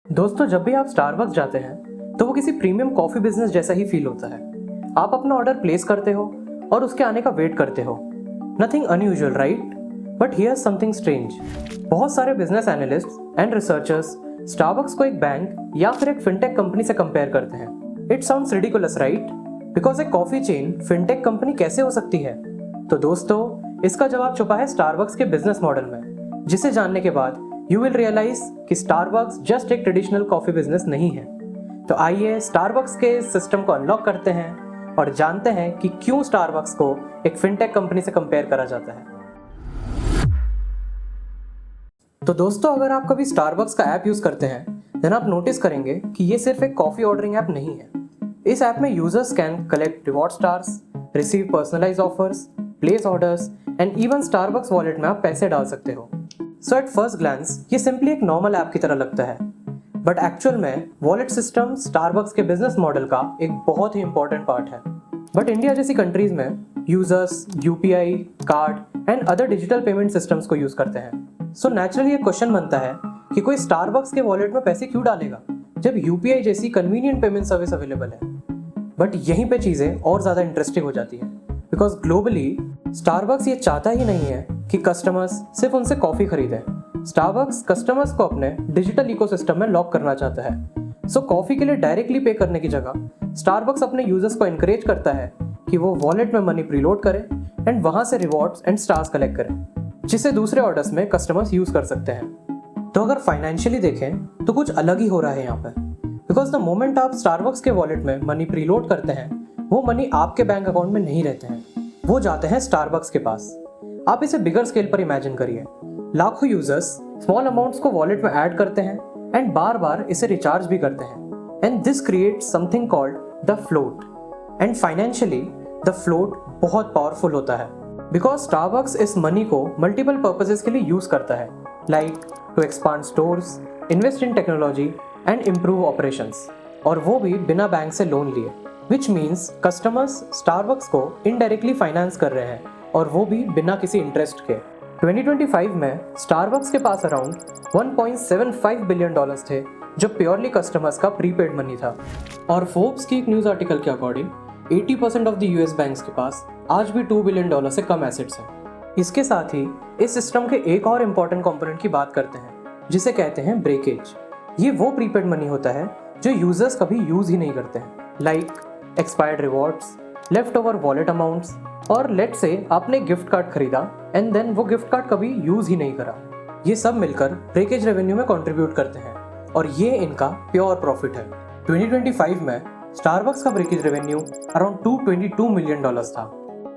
दोस्तों, जब भी आप स्टारबक्स जाते हैं तो वो किसी प्रीमियम कॉफी बिजनेस जैसा ही फील होता है। आप अपना ऑर्डर प्लेस करते हो और उसके आने का वेट करते हो। Nothing unusual, right? But here's something strange. बहुत सारे business analysts and researchers Starbucks को एक बैंक या फिर एक फिनटेक कंपनी से कंपेयर करते हैं। It sounds ridiculous, right? Because एक कॉफी चेन फिनटेक कंपनी कैसे हो सकती है? तो दोस्तों, इसका जवाब छुपा है स्टारबक्स के बिजनेस मॉडल में, जिसे जानने के बाद यू विल रियलाइज कि स्टारबक्स जस्ट एक ट्रेडिशनल कॉफी बिजनेस नहीं है। तो आइए स्टारबक्स के सिस्टम को अनलॉक करते हैं और जानते हैं कि क्यों स्टारबक्स को एक फिनटेक कंपनी से कंपेयर करा जाता है। तो दोस्तों, अगर आप कभी स्टारबक्स का ऐप यूज करते हैं देन आप नोटिस करेंगे कि ये सिर्फ एक कॉफी ऑर्डरिंग ऐप नहीं है। इस ऐप में users can collect reward stars, receive personalised offers, place orders and even Starbucks wallet में आप पैसे डाल सकते हो। सो एट फर्स्ट ग्लैंस ये सिंपली एक नॉर्मल ऐप की तरह लगता है, बट एक्चुअल में वॉलेट सिस्टम स्टारबक्स के बिजनेस मॉडल का एक बहुत ही इंपॉर्टेंट पार्ट है। बट इंडिया जैसी कंट्रीज में users UPI, card and other digital payment systems को यूज करते हैं। सो नेचुरली एक क्वेश्चन बनता है कि कोई स्टारबक्स के वॉलेट में पैसे क्यों डालेगा जब यूपीआई जैसी कन्वीनियंट पेमेंट सर्विस अवेलेबल है। बट यहीं पे चीजें और ज्यादा इंटरेस्टिंग हो जाती हैं, बिकॉज ग्लोबली स्टारबक्स ये चाहता ही नहीं है कि कस्टमर्स सिर्फ उनसे कॉफी खरीदें। स्टारबक्स कस्टमर्स को अपने डिजिटल इकोसिस्टम में लॉक करना चाहता है। सो कॉफी के लिए डायरेक्टली पे करने की जगह स्टारबक्स अपने यूजर्स को एनकरेज करता है कि वो वॉलेट में मनी प्रीलोड करें एंड वहां से रिवॉर्ड्स एंड स्टार्स कलेक्ट करें, जिसे दूसरे ऑर्डर्स में कस्टमर्स यूज कर सकते हैं। तो अगर फाइनेंशियली देखें तो कुछ अलग ही हो रहा है यहाँ पर, बिकॉज द मोमेंट आप स्टारबक्स के वॉलेट में मनी प्रीलोड करते हैं वो मनी आपके बैंक अकाउंट में नहीं रहते हैं, वो जाते हैं स्टारबक्स के पास। आप इसे बिगर स्केल पर इमेजिन करिए। लाखों यूजर्स स्मॉल अमाउंट्स को वॉलेट में ऐड करते हैं एंड बार बार इसे रिचार्ज भी करते हैं, and this creates something called the float. And financially the float बहुत पावरफुल होता है, बिकॉज स्टारबक्स इस मनी को मल्टीपल पर्पसेस के लिए यूज करता है, like to expand stores, invest in technology and improve operations, और वो भी बिना बैंक से लोन लिए, विच मीन्स कस्टमर्स स्टारबक्स को इनडायरेक्टली फाइनेंस कर रहे हैं, और वो भी बिना किसी इंटरेस्ट के। 2025 में स्टारबक्स के पास अराउंड $1.75 बिलियन थे, जो प्योरली कस्टमर्स का प्रीपेड मनी था। और फोर्ब्स की एक न्यूज़ आर्टिकल के according 80% of the US banks के पास आज भी $2 बिलियन से कम एसेट्स हैं। इसके साथ ही इस सिस्टम के एक और इम्पॉर्टेंट कंपोनेंट की बात करते हैं, जिसे कहते हैं ब्रेकेज। ये वो प्रीपेड मनी होता है जो यूजर्स कभी यूज ही नहीं करते हैं, like expired rewards, left over wallet amounts, और लेट से आपने गिफ्ट कार्ड खरीदा एंड देन वो गिफ्ट कार्ड कभी यूज ही नहीं करा। ये सब मिलकर ब्रेकेज रेवेन्यू में कंट्रीब्यूट करते हैं, और ये इनका प्योर प्रॉफिट है। 2025 में स्टारबक्स का ब्रेकेज रेवेन्यू अराउंड $222 मिलियन था।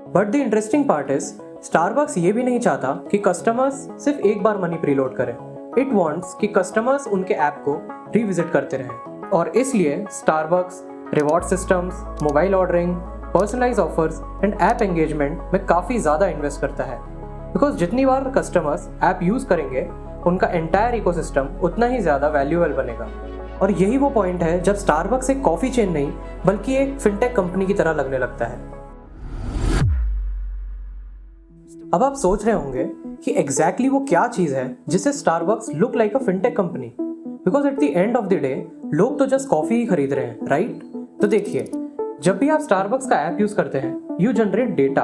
But the interesting part is Starbucks ये भी नहीं चाहता कि कस्टमर्स सिर्फ एक बार मनी प्रीलोड करें। इट वांट्स कि कस्टमर्स उनके ऐप को रिविजिट करते रहें, और इसलिए Starbucks reward systems, mobile ordering, personalise offers and app engagement में काफ़ी ज़्यादा इन्वेस्ट करता है, बिकॉज जितनी बार कस्टमर्स ऐप यूज़ करेंगे उनका एंटायर इकोसिस्टम उतना ही ज़्यादा वैल्यूएबल बनेगा। और यही वो पॉइंट है जब स्टारबक्स एक कॉफ़ी चेन नहीं बल्कि एक फिनटेक कंपनी की तरह लगने लगता है। अब आप सोच रहे होंगे कि एग्जैक्टली वो क्या चीज़ है जिससे Starbucks look like a fintech company, because at the end of the day लोग तो जस्ट कॉफ़ी ही खरीद रहे हैं, राइट? तो देखिए, जब भी आप स्टारबक्स का ऐप यूज करते हैं यू जनरेट डेटा,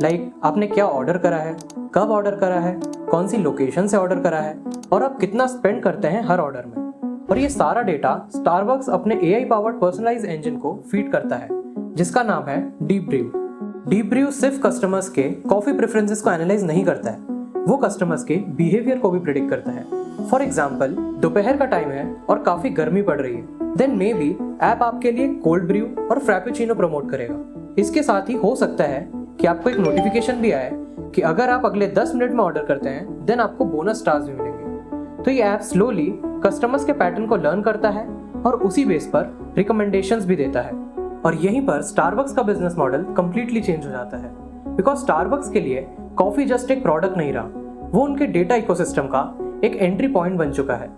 लाइक आपने क्या ऑर्डर करा है, कब ऑर्डर करा है, कौन सी लोकेशन से ऑर्डर करा है, और आप कितना स्पेंड करते हैं हर ऑर्डर में। और ये सारा डेटा स्टारबक्स अपने AI पावर्ड पर्सनलाइज इंजन को फीड करता है, जिसका नाम है डीप ब्रू। डीप ब्रू सिर्फ कस्टमर्स के कॉफी प्रेफरेंसेस को एनालाइज नहीं करता है, वो कस्टमर्स के बिहेवियर को भी प्रिडिक्ट करता है। फॉर एग्जाम्पल, दोपहर का टाइम है और काफी गर्मी पड़ रही है, देन मे बी ऐप आपके लिए कोल्ड ब्रू और फ्रैपेचिनो प्रमोट करेगा। इसके साथ ही हो सकता है कि आपको एक नोटिफिकेशन भी आए कि अगर आप अगले 10 मिनट में ऑर्डर करते हैं देन आपको बोनस स्टार्स भी मिलेंगे। तो ये ऐप स्लोली कस्टमर्स के पैटर्न को लर्न करता है और उसी बेस पर रिकमेंडेशंस भी देता है। और यहीं पर स्टारबक्स का बिजनेस मॉडल कंप्लीटली चेंज हो जाता है, बिकॉज स्टारबक्स के लिए कॉफी जस्ट एक प्रोडक्ट नहीं रहा, वो उनके डेटा इकोसिस्टम का एक एंट्री पॉइंट बन चुका है।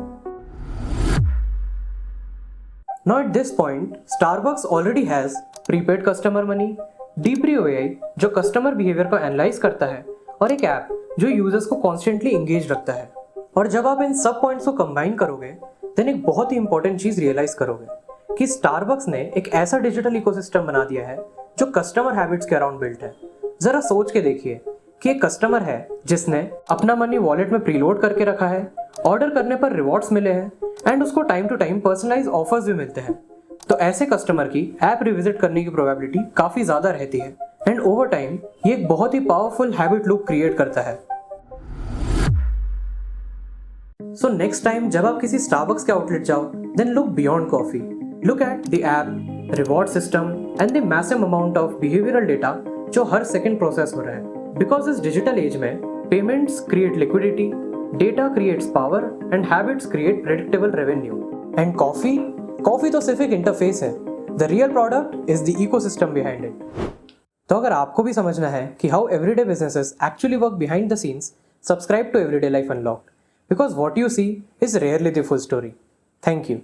Now at this point, Starbucks already has prepaid customer money, Deep Brew AI जो कस्टमर बिहेवियर को एनालाइज करता है, और एक ऐप जो यूजर्स को कॉन्स्टेंटली एंगेज रखता है। और जब आप इन सब पॉइंट्स को कंबाइन करोगे देन एक बहुत ही इंपॉर्टेंट चीज रियलाइज करोगे कि स्टारबक्स ने एक ऐसा डिजिटल इकोसिस्टम बना दिया है जो कस्टमर हैबिट्स के अराउंड बिल्ट है। जरा सोच के देखिए कि एक कस्टमर है जिसने अपना मनी वॉलेट में प्रीलोड करके रखा है, ऑर्डर करने पर रिवॉर्ड्स मिले हैं एंड उसको time to time personalise offers भी मिलते हैं। तो ऐसे कस्टमर की ऐप रिविजिट करने की प्रोबेबिलिटी काफी ज्यादा रहती है एंड ओवर टाइम ये एक बहुत ही पावरफुल हैबिट लूप क्रिएट करता है। सो नेक्स्ट टाइम जब आप किसी स्टारबक्स के आउटलेट जाओ, then look beyond coffee, look at the app, reward system and the massive amount of behavioural data जो हर सेकंड प्रोसेस हो रहा है। बिकॉज इस डिजिटल एज में payments create liquidity, data creates power and habits create predictable revenue. And coffee तो सिर्फ एक इंटरफेस है, the real product is the ecosystem behind it. तो अगर आपको भी समझना है कि how everyday businesses actually work behind the scenes, subscribe to everyday life unlocked, because what you see is rarely the full story. Thank you.